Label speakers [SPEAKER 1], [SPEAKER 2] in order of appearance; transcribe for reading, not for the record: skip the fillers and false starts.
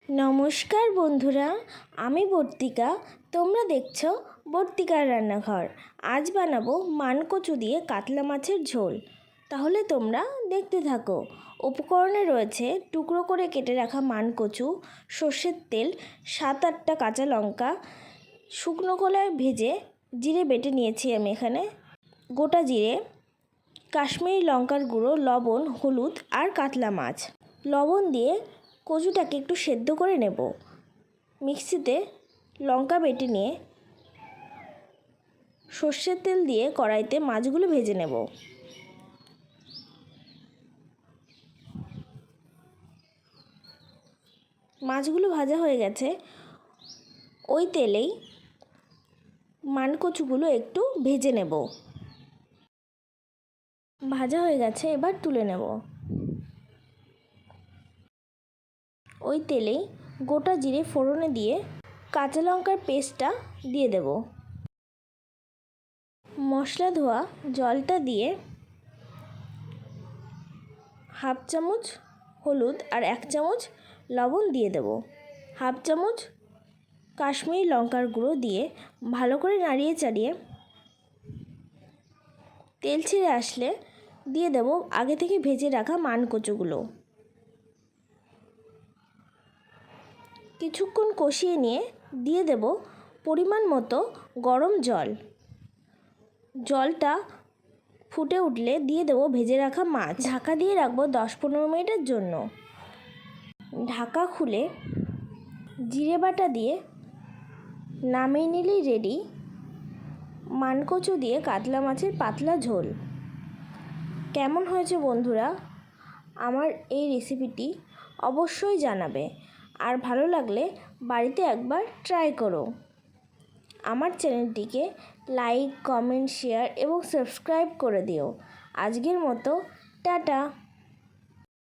[SPEAKER 1] নমস্কার বন্ধুরা, আমি বর্তিকা। তোমরা দেখছো বর্তিকার রান্নাঘর। আজ বানাবো মানকচু দিয়ে কাতলা মাছের ঝোল। তাহলে তোমরা দেখতে থাকো। উপকরণে রয়েছে টুকরো করে কেটে রাখা মানকচু, সর্ষের তেল, 7-8টা কাঁচা লঙ্কা, শুকনো কলায় ভেজে জিরে বেটে নিয়েছি আমি এখানে, গোটা জিরে, কাশ্মীরি লঙ্কার গুঁড়ো, লবণ, হলুদ আর কাতলা মাছ। লবণ দিয়ে কচুটাকে একটু সেদ্ধ করে নেব। মিক্সিতে লঙ্কা বেটে নিয়ে সর্ষের তেল দিয়ে কড়াইতে মাছগুলো ভেজে নেব। মাছগুলো ভাজা হয়ে গেছে। ওই তেলেই মানকচুগুলো একটু ভেজে নেব। ভাজা হয়ে গেছে, এবার তুলে নেব। ওই তেলেই গোটা জিরে ফোড়নে দিয়ে কাঁচা লঙ্কার পেস্টটা দিয়ে দেব। মশলা ধোয়া জলটা দিয়ে হাফ চামচ হলুদ আর 1 চামচ লবণ দিয়ে দেব। হাফ চামচ কাশ্মীরি লঙ্কার গুঁড়ো দিয়ে ভালো করে নাড়িয়ে চাড়িয়ে তেল ছেড়ে আসলে দিয়ে দেব আগে থেকে ভেজে রাখা মানকচুগুলো। কিছুক্ষণ কষিয়ে নিয়ে দিয়ে দেব পরিমাণ মতো গরম জল। জলটা ফুটে উঠলে দিয়ে দেব ভেজে রাখা মাছ। ঢাকা দিয়ে রাখবো 10-15 মিনিটের জন্য। ঢাকা খুলে জিরে বাটা দিয়ে নামিয়ে নিলেই রেডি মানকচু দিয়ে কাতলা মাছের পাতলা ঝোল। কেমন হয়েছে বন্ধুরা? আমার এই রেসিপিটি অবশ্যই জানাবে, আর ভালো লাগলে বাড়িতে একবার ট্রাই করো। আমার চ্যানেলটিকে লাইক, কমেন্ট, শেয়ার এবং সাবস্ক্রাইব করে দিও। আজকের মতো টাটা।